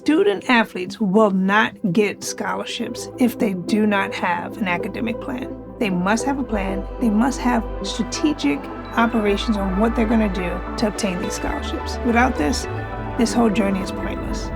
student athletes will not get scholarships if they do not have an academic plan. They must have a plan. They must have strategic operations on what they're going to do to obtain these scholarships. Without this whole journey is pointless.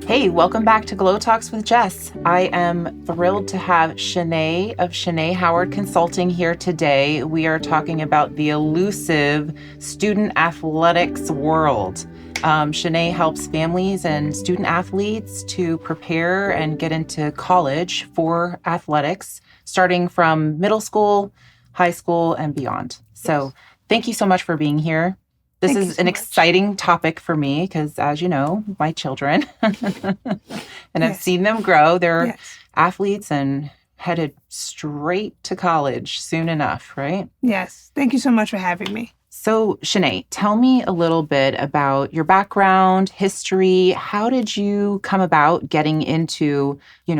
Hey, welcome back to GlowTalks with Jess. I am thrilled to have Shanay of Shanay Howard Consulting here today. We are talking about the elusive student athletics world. Shanay helps families and student athletes to prepare and get into college for athletics, starting from middle school, high school, and beyond. So thank you so much for being here. This is an exciting topic for me because, as you know, my children, and I've seen them grow. They're athletes and headed straight to college soon enough, right? Yes. Thank you so much for having me. So, Shanay, tell me a little bit about your background, history. How did you come about getting into,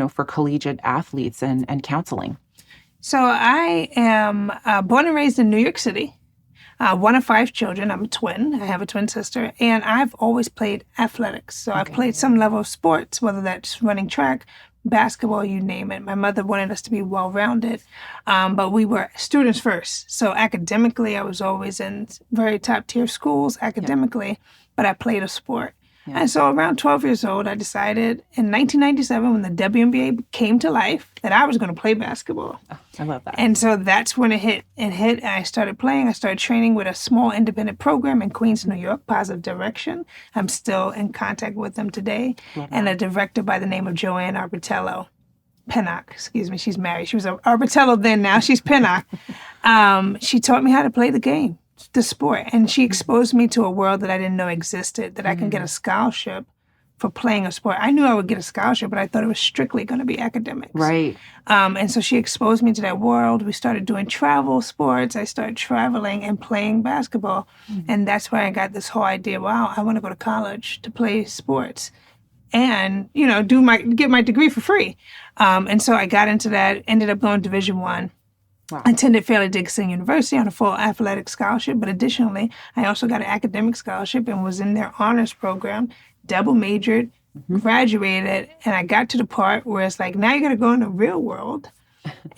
for collegiate athletes and counseling? So I am born and raised in New York City. One of 5 children. I'm a twin. I have a twin sister. And I've always played athletics. So I've played some level of sports, whether that's running track, basketball, you name it. My mother wanted us to be well-rounded, but we were students first. So academically, I was always in very top-tier schools academically, but I played a sport. Yeah. And so around 12 years old, I decided in 1997, when the WNBA came to life, that I was going to play basketball. Oh, I love that. And so that's when it hit. It hit, and I started playing. I started training with a small independent program in Queens, New York, Positive Direction. I'm still in contact with them today. And a director by the name of Joanne Arbitello. Pennock, excuse me, she's married. She was Arbitello then, now she's Pennock. She taught me how to play the game. The sport. And she exposed me to a world that I didn't know existed, that I can get a scholarship for playing a sport. I knew I would get a scholarship, but I thought it was strictly going to be academics. Right. And so she exposed me to that world. We started doing travel sports. I started traveling and playing basketball. And that's where I got this whole idea, wow, I want to go to college to play sports and, get my degree for free. And so I got into that, ended up going to Division I. Wow. Attended Fairleigh Dickinson University on a full athletic scholarship, but additionally, I also got an academic scholarship and was in their honors program, double majored, graduated, and I got to the part where it's like, now you got to go in the real world.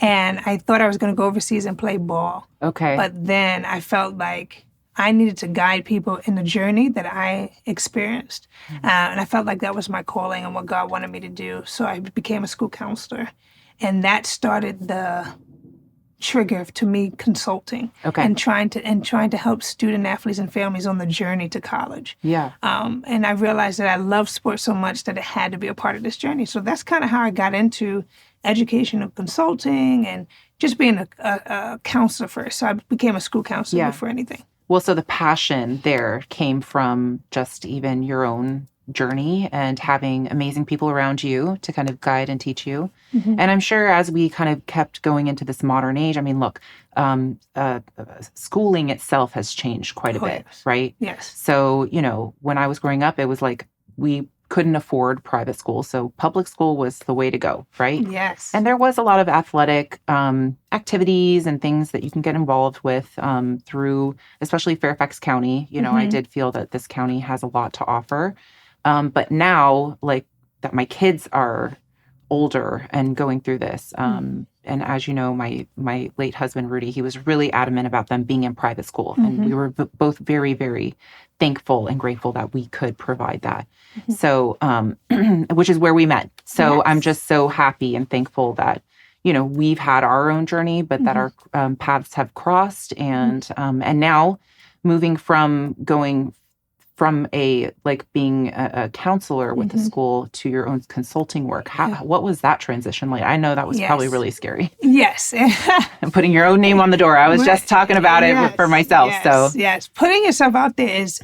And I thought I was going to go overseas and play ball. Okay. But then I felt like I needed to guide people in the journey that I experienced. And I felt like that was my calling and what God wanted me to do. So I became a school counselor. And that started the trigger to me consulting and trying to help student athletes and families on the journey to college. Yeah. And I realized that I love sports so much that it had to be a part of this journey. So that's kind of how I got into educational consulting and just being a counselor first. So I became a school counselor before anything. Well, so the passion there came from just even your own journey and having amazing people around you to kind of guide and teach you. And I'm sure as we kind of kept going into this modern age, I mean, look, schooling itself has changed quite a bit, right? Yes. So, when I was growing up, it was like we couldn't afford private school. So public school was the way to go, right? Yes. And there was a lot of athletic activities and things that you can get involved with through, especially Fairfax County. I did feel that this county has a lot to offer. But now, like that my kids are older and going through this. And as you know, my late husband, Rudy, he was really adamant about them being in private school. And we were both very, very thankful and grateful that we could provide that. So, which is where we met. So I'm just so happy and thankful that, we've had our own journey, but that our paths have crossed. And now moving from going from being a counselor with the school to your own consulting work. What was that transition like? I know that was probably really scary. Yes. And putting your own name on the door. I was just talking about it for myself. Yes. Putting yourself out there is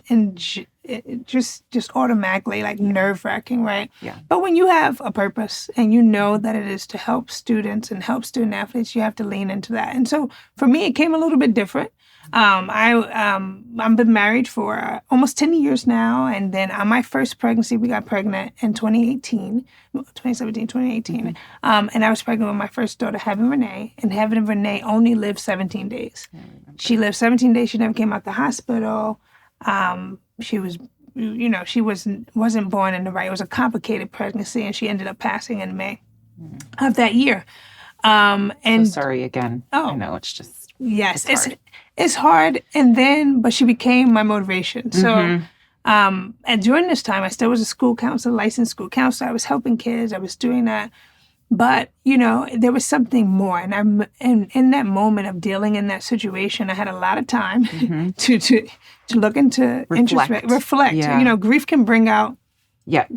just automatically like nerve-wracking, right? Yeah. But when you have a purpose and you know that it is to help students and help student athletes, you have to lean into that. And so for me, it came a little bit different. I've been married for almost 10 years now. And then on my first pregnancy, we got pregnant in 2018, 2017, 2018. And I was pregnant with my first daughter, Heaven Renee. And Heaven Renee only lived 17 days. She lived 17 days. She never came out the hospital. She was, she wasn't born in the right. It was a complicated pregnancy, and she ended up passing in May of that year. And so sorry again. I know it's just it's hard. But she became my motivation. So and during this time, I still was a school counselor, licensed school counselor. I was helping kids. I was doing that. But, there was something more. And in that moment of dealing in that situation, I had a lot of time to look into reflect. Yeah. Grief can bring out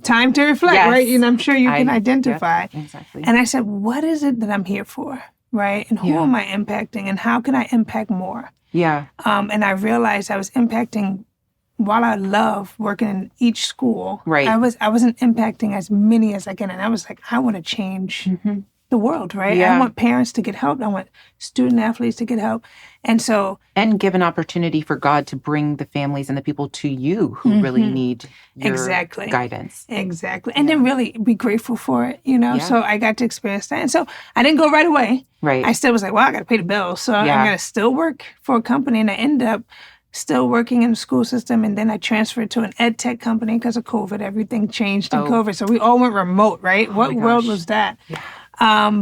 time to reflect, right? And I'm sure you can identify. Yeah, exactly. And I said, what is it that I'm here for, right? And who am I impacting, and how can I impact more? Yeah. And I realized I was impacting. While I love working in each school, right. I wasn't impacting as many as I can. And I was like, I want to change the world, right? Yeah. I want parents to get help. I want student athletes to get help. And give an opportunity for God to bring the families and the people to you who really need your guidance. Exactly. And then really be grateful for it, So I got to experience that. And so I didn't go right away. Right. I still was like, well, I got to pay the bills. So I'm going to still work for a company. And I ended up still working in the school system, and then I transferred to an ed tech company because of COVID. Everything changed in COVID, so we all went remote, right? What world was that? Yeah.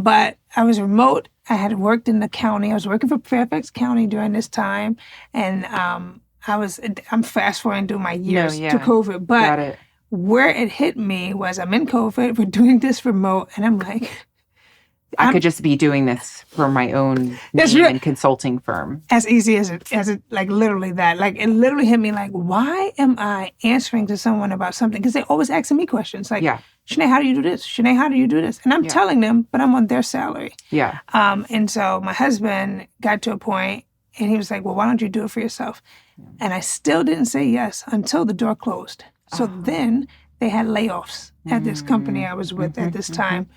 But I was remote. I had worked in the county. I was working for Fairfax County during this time, and I'm fast forwarding through my years to COVID. But where it hit me was I'm in COVID, we're doing this remote, and I'm like, I could just be doing this for my own name and consulting firm. As easy as it, like literally that. Like it literally hit me like, why am I answering to someone about something? Because they're always asking me questions like, Shanay, how do you do this? Shanay, how do you do this? And I'm telling them, but I'm on their salary. Yeah. And so my husband got to a point and he was like, well, why don't you do it for yourself? And I still didn't say yes until the door closed. So then they had layoffs at this company I was with at this time.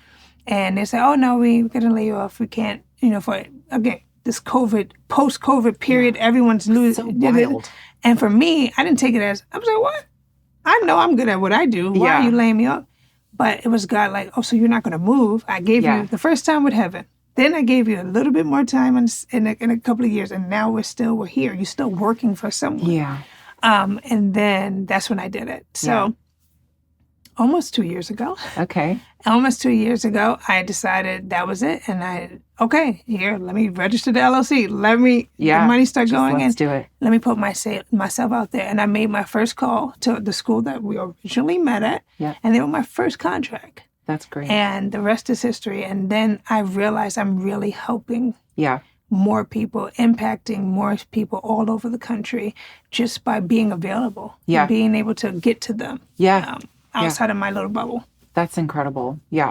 And they said, oh, no, we're going to lay you off. We can't, for, again, this COVID, post-COVID period, everyone's losing. So wild. And for me, I didn't take it as, I was like, what? I know I'm good at what I do. Why are you laying me off? But it was God like, oh, so you're not going to move. I gave you the first time with Heaven. Then I gave you a little bit more time in a couple of years. And now we're here. You're still working for someone. Yeah. And then that's when I did it. So almost 2 years ago. Okay. Almost 2 years ago, I decided that was it. And let me register the LLC. The money start going in. Do it. Let me put myself out there. And I made my first call to the school that we originally met at. Yeah. And they were my first contract. That's great. And the rest is history. And then I realized I'm really helping more people, impacting more people all over the country just by being available. Yeah. And being able to get to them. Yeah. Outside of my little bubble. That's incredible. Yeah,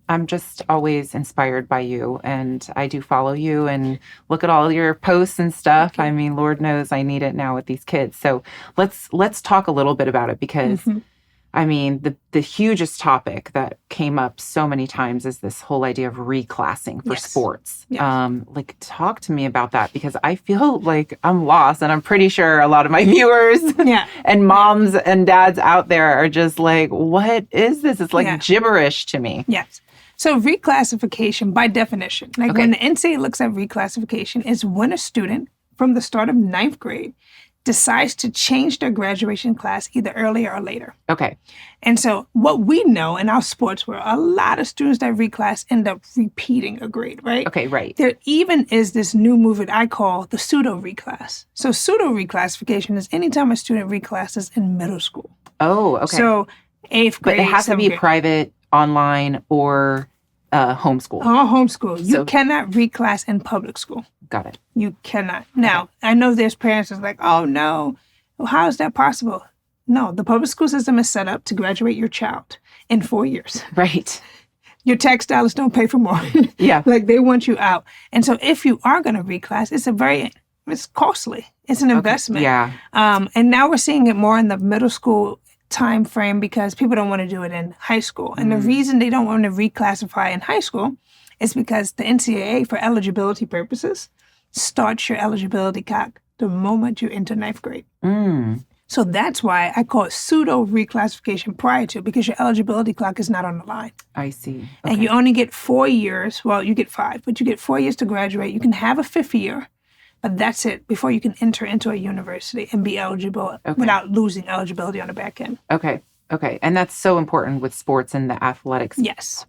I'm just always inspired by you, and I do follow you and look at all your posts and stuff. I mean, Lord knows I need it now with these kids. So let's talk a little bit about it because I mean, the hugest topic that came up so many times is this whole idea of reclassing for sports. Yes. Talk to me about that because I feel like I'm lost, and I'm pretty sure a lot of my viewers and moms and dads out there are just like, what is this? It's like gibberish to me. Yes. So reclassification, by definition, when the NCAA looks at reclassification, is when a student from the start of 9th grade decides to change their graduation class either earlier or later. Okay. And so what we know in our sports world, a lot of students that reclass end up repeating a grade, right? Okay, right. There even is this new movement I call the pseudo reclass. So pseudo reclassification is anytime a student reclasses in middle school. Oh, okay. So 8th grade. But it has to be private, online, or homeschool. Oh, homeschool. You cannot reclass in public school. Got it. You cannot. Now, I know there's parents that's like, oh, no. Well, how is that possible? No, the public school system is set up to graduate your child in 4 years. Right. Your tax dollars don't pay for more. Yeah. They want you out. And so if you are going to reclass, it's costly. It's an investment. Yeah. And now we're seeing it more in the middle school time frame because people don't want to do it in high school. And the reason they don't want to reclassify in high school is because the NCAA, for eligibility purposes, starts your eligibility clock the moment you enter ninth grade. Mm. So that's why I call it pseudo reclassification prior to, because your eligibility clock is not on the line. I see. Okay. And you only get 4 years. Well, you get 5, but you get 4 years to graduate. You can have a 5th year, but that's it before you can enter into a university and be eligible without losing eligibility on the back end. Okay. And that's so important with sports and the athletics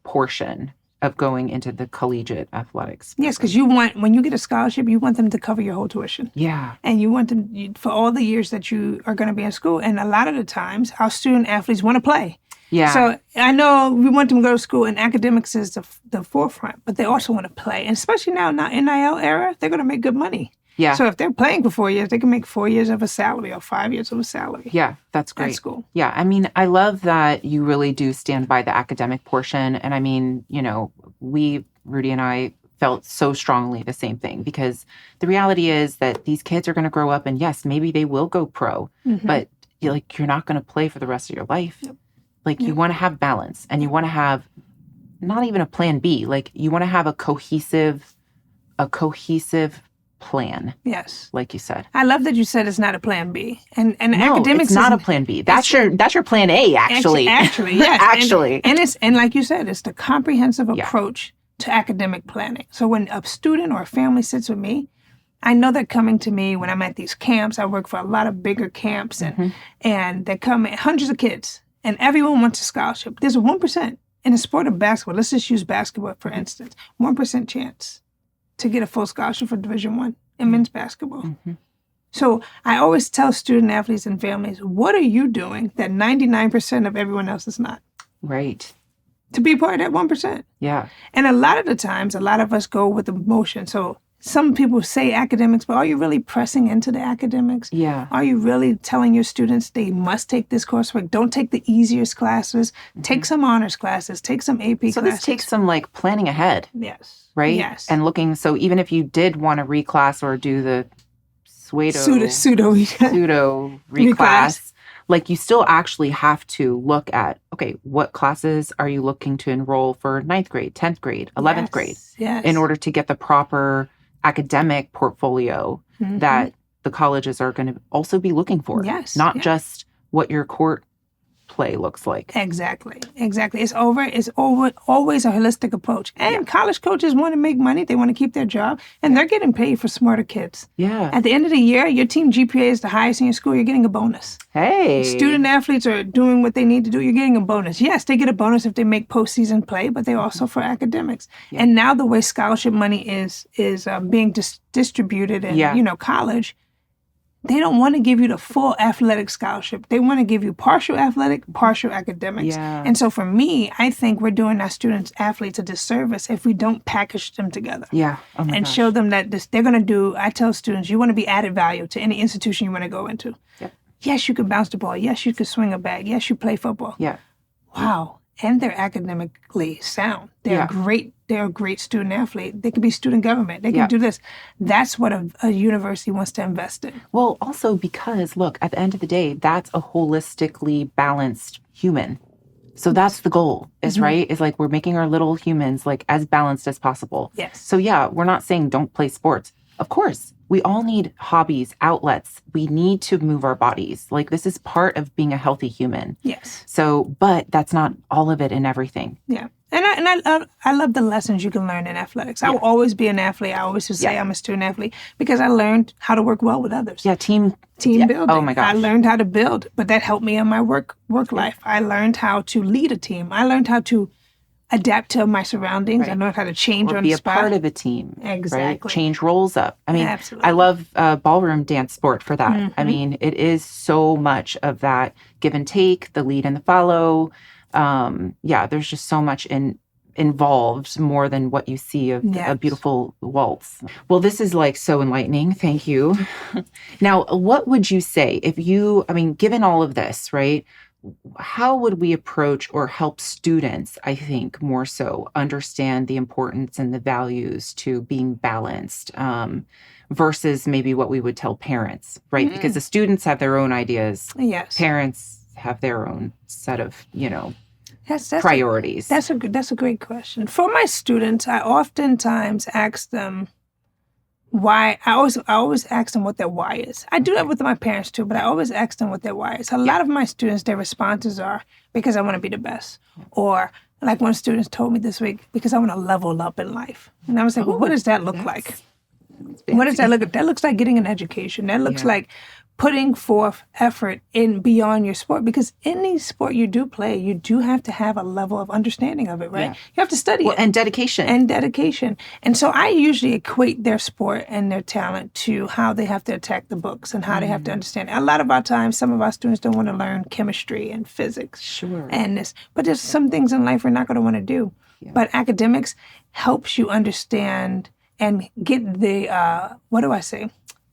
portion of going into the collegiate athletics. Yes, because when you get a scholarship, you want them to cover your whole tuition. Yeah. And you want them for all the years that you are going to be in school. And a lot of the times, our student athletes want to play. Yeah. So I know we want them to go to school, and academics is the forefront, but they also want to play. And especially now, NIL era, they're going to make good money. Yeah. So if they're playing for 4 years, they can make 4 years of a salary or 5 years of a salary. Yeah, that's great. At school. Yeah, I mean, I love that you really do stand by the academic portion. And I mean, Rudy and I felt so strongly the same thing, because the reality is that these kids are going to grow up and yes, maybe they will go pro, but you're not going to play for the rest of your life. Yep. You want to have balance, and you want to have not even a plan B. You want to have a cohesive plan. Yes. Like you said. I love that you said it's not a plan B. And no, academics it's not a plan B. That's your plan A, actually. Actually, yes. Actually. And like you said, it's the comprehensive approach to academic planning. So when a student or a family sits with me, I know they're coming to me when I'm at these camps. I work for a lot of bigger camps, and they come in hundreds of kids, and everyone wants a scholarship. There's a 1% in the sport of basketball. Let's just use basketball, for instance. 1% chance to get a full scholarship for Division I in men's basketball. So I always tell student athletes and families, what are you doing that 99% of everyone else is not? Right. To be part of that 1%. Yeah. And a lot of the times, a lot of us go with emotion. So some people say academics, but are you really pressing into the academics? Yeah. Are you really telling your students they must take this coursework? Don't take the easiest classes. Take some honors classes. Take some AP classes. So this takes some planning ahead. Yes. Right? Yes. And looking, so even if you did want to reclass or do the pseudo reclass, you still actually have to look at, okay, what classes are you looking to enroll for 9th grade, 10th grade, 11th grade, in order to get the proper academic portfolio that the colleges are going to also be looking for. Yes. Not just what your court play looks like. Exactly. It's always a holistic approach. And college coaches want to make money. They want to keep their job. And they're getting paid for smarter kids. Yeah. At the end of the year, your team GPA is the highest in your school. You're getting a bonus. Hey. Student athletes are doing what they need to do. You're getting a bonus. Yes, they get a bonus if they make postseason play, but they're also for academics. Yeah. And now the way scholarship money is being distributed in college, they don't want to give you the full athletic scholarship. They want to give you partial athletic, partial academics. Yeah. And so for me, I think we're doing our students, athletes, a disservice if we don't package them together. Yeah. Oh my gosh. Show them that they're going to do, I tell students, you want to be added value to any institution you want to go into. Yep. Yes, you can bounce the ball. Yes, you can swing a bag. Yes, you play football. Yeah. Wow. And they're academically sound. They're great. They're a great student athlete. They can be student government. They can do this. That's what a university wants to invest in. Well, also because, look, at the end of the day, that's a holistically balanced human. So that's the goal, right? Is we're making our little humans as balanced as possible. Yes. So we're not saying don't play sports. Of course, we all need hobbies, outlets. We need to move our bodies. This is part of being a healthy human. Yes. So, but that's not all of it and everything. Yeah. And I love the lessons you can learn in athletics. I will always be an athlete. I always say I'm a student athlete because I learned how to work well with others. Yeah, team building. Oh my gosh. I learned how to build, but that helped me in my work life. I learned how to lead a team. I learned how to adapt to my surroundings. I learned how to change on the spot. Be a part of a team. Exactly. Right? Change roles up. I mean, absolutely. I love ballroom dance sport for that. I mean, it is so much of that give and take, the lead and the follow. There's just so much involved more than what you see of a beautiful waltz. Well, this is so enlightening. Thank you. Now, what would you say given all of this, right? How would we approach or help students, I think, more so understand the importance and the values to being balanced versus maybe what we would tell parents, right? Because the students have their own ideas. Yes. Parents have their own set of, that's priorities. That's a great question. For my students, I oftentimes ask them, why I always ask them what their why is. I do that with my parents too, but I always ask them what their why is. A lot of my students, their responses are because I want to be the best, or like one student told me this week, because I want to level up in life. And I was like, well, what does that look like? What does that look like? That looks like getting an education. That looks like putting forth effort in beyond your sport, because any sport you do play, you do have to have a level of understanding of it, right? Yeah. You have to study it. And dedication. And so I usually equate their sport and their talent to how they have to attack the books and how they have to understand it. A lot of our times, some of our students don't want to learn chemistry and physics. Sure. And this, but there's some things in life we're not going to want to do. Yeah. But academics helps you understand and get the,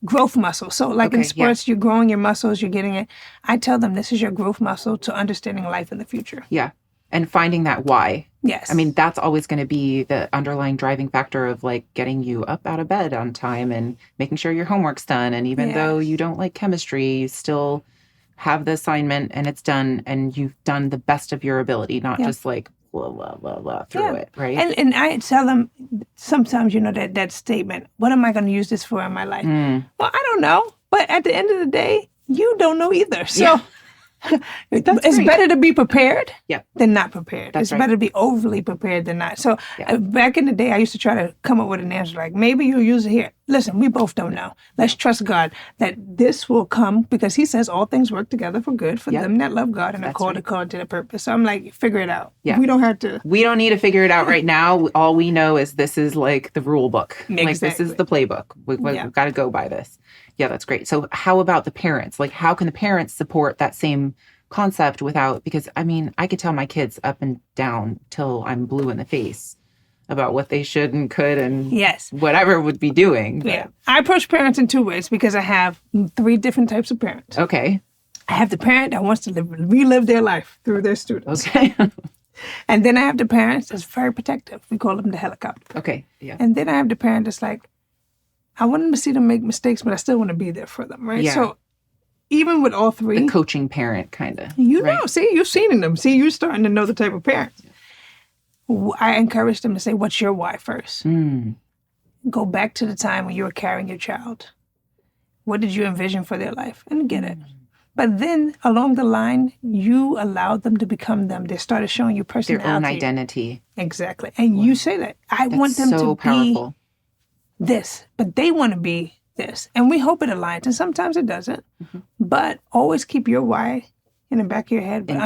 growth muscle. So like in sports, you're growing your muscles, you're getting it. I tell them this is your growth muscle to understanding life in the future. Yeah. And finding that why. Yes. I mean, that's always going to be the underlying driving factor of like getting you up out of bed on time and making sure your homework's done. And even though you don't like chemistry, you still have the assignment and it's done and you've done the best of your ability, not just like blah, blah, blah, blah through it, right? And I tell them sometimes, that statement, what am I going to use this for in my life? Well, I don't know. But at the end of the day, you don't know either. So it's better to be prepared than not prepared. It's better to be overly prepared than not. So back in the day, I used to try to come up with an answer like, maybe you'll use it here. Listen, we both don't know. Let's trust God that this will come, because he says all things work together for good for them that love God and are called according to the purpose. So I'm like, figure it out. Yeah. We don't have to. We don't need to figure it out right now. All we know is this is like the rule book. Exactly. Like this is the playbook. We've got to go by this. Yeah, that's great. So how about the parents? Like, how can the parents support that same concept without, because I mean, I could tell my kids up and down till I'm blue in the face about what they should and could and whatever would be doing. But. Yeah. I approach parents in two ways because I have 3 different types of parents. Okay. I have the parent that wants to relive their life through their students. Okay. And then I have the parents that's very protective. We call them the helicopter. Okay. Yeah. And then I have the parent that's like, I want them to see them make mistakes, but I still want to be there for them, right? Yeah. So even with all 3... The coaching parent, kind of. Know, see, you've seen them. See, you're starting to know the type of parent. Yeah. I encourage them to say, what's your why first? Go back to the time when you were carrying your child. What did you envision for their life? And get it. But then along the line, you allowed them to become them. They started showing you personality. Their own identity. Exactly. And you say that. That's want them so to powerful. Be this, but they want to be this. And we hope it aligns, and sometimes it doesn't. But always keep your why in the back of your head. But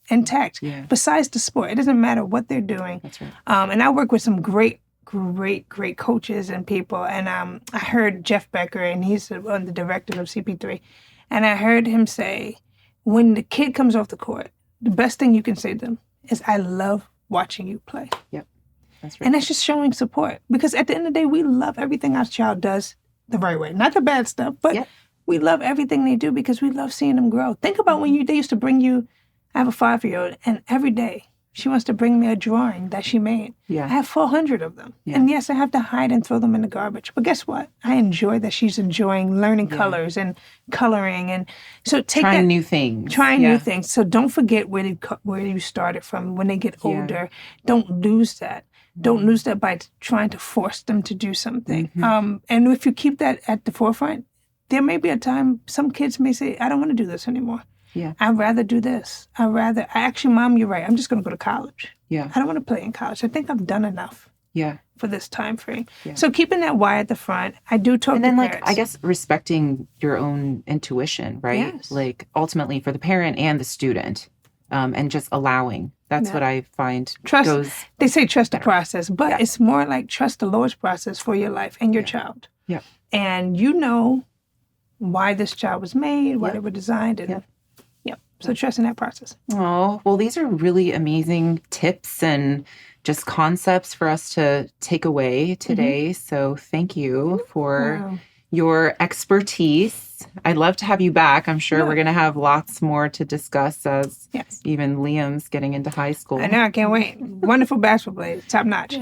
intact. Yeah. Besides the sport, it doesn't matter what they're doing. That's right. And I work with some great coaches and people. And I heard Jeff Becker, and he's one of the directors of CP3. And I heard him say, when the kid comes off the court, the best thing you can say to them is, I love watching you play. Yep. That's right. And that's just showing support. Because at the end of the day, we love everything our child does the right way. Not the bad stuff, but we love everything they do because we love seeing them grow. Think about when they used to bring you, I have a 5-year-old, and every day she wants to bring me a drawing that she made. Yeah. I have 400 of them. Yeah. And yes, I have to hide and throw them in the garbage. But guess what? I enjoy that she's enjoying learning colors and coloring. And so trying new things. Trying new things. So don't forget where you started from. When they get older, don't lose that. Don't lose that by trying to force them to do something. And if you keep that at the forefront, there may be a time some kids may say, I don't want to do this anymore. Yeah. I'd rather do this. Actually, Mom, you're right. I'm just going to go to college. Yeah. I don't want to play in college. I think I've done enough. Yeah. For this time frame. Yeah. So keeping that why at the front, I do talk to parents. And then I guess respecting your own intuition, right? Yes. Like ultimately for the parent and the student, and just allowing. That's what I find trust. They say trust the process, but it's more like trust the Lord's process for your life and your child. Yeah. And you know why this child was made, why they were designed, and so trust in that process. Oh, well, these are really amazing tips and just concepts for us to take away today. So thank you for your expertise. I'd love to have you back. I'm sure we're going to have lots more to discuss as even Liam's getting into high school. I know. I can't wait. Wonderful basketball player. Top notch.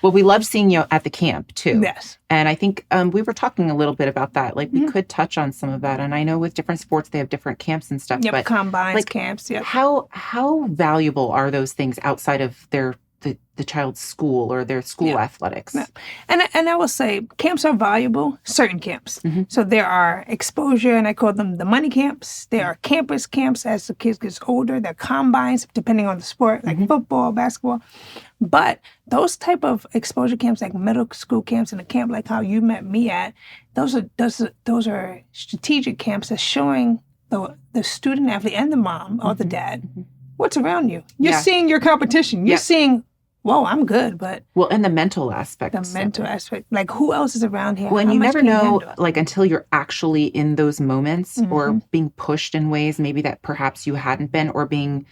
Well, we loved seeing you at the camp, too. Yes. And I think we were talking a little bit about that. Like, we could touch on some of that. And I know with different sports, they have different camps and stuff. Yep, but combines, camps, How valuable are those things outside of their the child's school or their school athletics. Yeah. And I will say camps are valuable, certain camps. Mm-hmm. So there are exposure, and I call them the money camps. There are campus camps as the kids get older. There are combines, depending on the sport, like football, basketball. But those type of exposure camps, like middle school camps and a camp like how you met me at, those are strategic camps that's showing the student athlete and the mom or the dad what's around you. You're seeing your competition. You're seeing, whoa, I'm good, but... Well, and the mental aspect. The mental aspect. Like, who else is around here? Well, and you never know, like, until you're actually in those moments or being pushed in ways maybe that perhaps you hadn't been, or being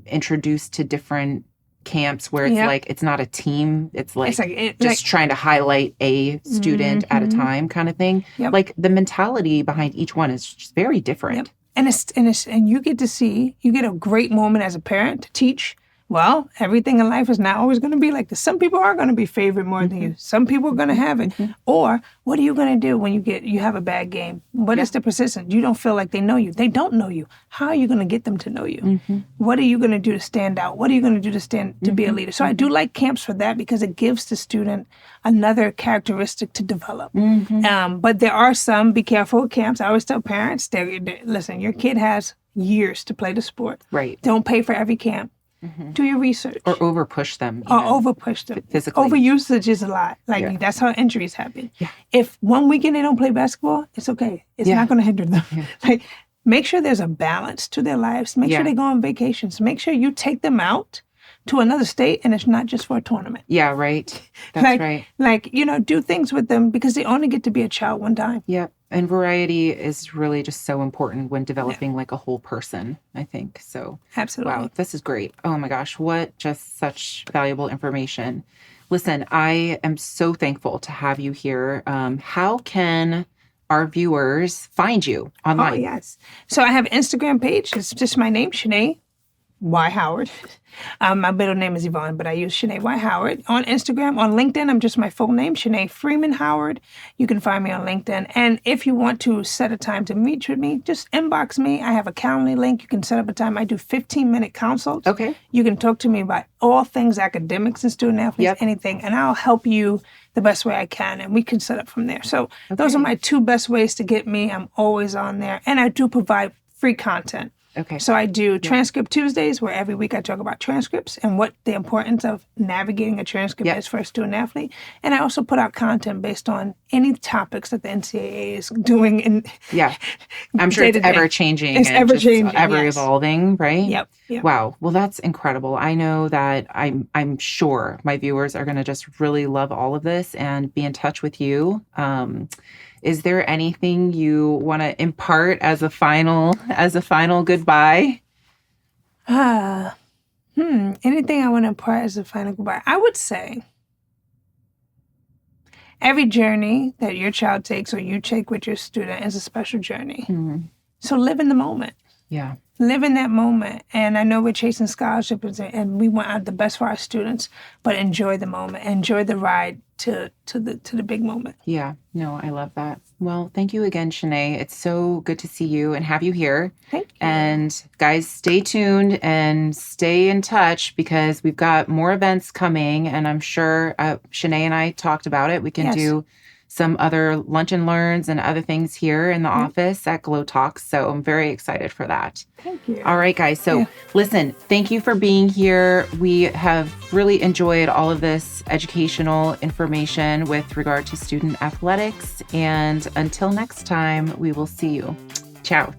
introduced to different camps where it's like, it's not a team. It's like, just trying to highlight a student at a time kind of thing. Yep. Like, the mentality behind each one is just very different. Yep. And you get a great moment as a parent to teach. Well, everything in life is not always going to be like this. Some people are going to be favored more than you. Some people are going to have it. Or what are you going to do when you have a bad game? What is the persistence? You don't feel like they know you. They don't know you. How are you going to get them to know you? What are you going to do to stand out? What are you going to do to be a leader? So I do like camps for that, because it gives the student another characteristic to develop. But there are some, be careful with camps. I always tell parents, listen, your kid has years to play the sport. Right. Don't pay for every camp. Do your research. Or over-push them. Physically. Overusage is a lot. Like, that's how injuries happen. Yeah. If 1 weekend they don't play basketball, it's okay. It's not going to hinder them. Yeah. Like, make sure there's a balance to their lives. Make sure they go on vacations. Make sure you take them out to another state, and it's not just for a tournament. Yeah, right. That's right. Like, do things with them, because they only get to be a child one time. Yeah. And variety is really just so important when developing like a whole person, I think. So, absolutely. Wow, this is great. Oh my gosh, what just such valuable information. Listen, I am so thankful to have you here. How can our viewers find you online? Oh, yes. So I have an Instagram page. It's just my name, Shanay Howard. My middle name is Yvonne, but I use Shanay Howard. On Instagram, on LinkedIn, I'm just my full name, Shanay Freeman Howard. You can find me on LinkedIn. And if you want to set a time to meet with me, just inbox me. I have a Calendly link. You can set up a time. I do 15-minute consults. Okay. You can talk to me about all things academics and student athletes, anything, and I'll help you the best way I can, and we can set up from there. So those are my two best ways to get me. I'm always on there, and I do provide free content. Okay. So I do Transcript Tuesdays, where every week I talk about transcripts and what the importance of navigating a transcript is for a student athlete. And I also put out content based on any topics that the NCAA is doing. I'm sure it's ever changing. It's ever changing, ever evolving, right? Yep. Wow. Well, that's incredible. I know that I'm sure my viewers are going to just really love all of this and be in touch with you. Is there anything you want to impart as a final goodbye? Anything I want to impart as a final goodbye? I would say every journey that your child takes or you take with your student is a special journey. So live in the moment. Yeah. Live in that moment. And I know we're chasing scholarships and we want out the best for our students, but enjoy the moment. Enjoy the ride to the big moment. Yeah. No, I love that. Well, thank you again, Shanay. It's so good to see you and have you here. Thank you. And guys, stay tuned and stay in touch, because we've got more events coming, and I'm sure Shanay and I talked about it. We can do some other lunch and learns and other things here in the office at GlowTalks. So I'm very excited for that. Thank you. All right, guys. So listen, thank you for being here. We have really enjoyed all of this educational information with regard to student athletics. And until next time, we will see you. Ciao.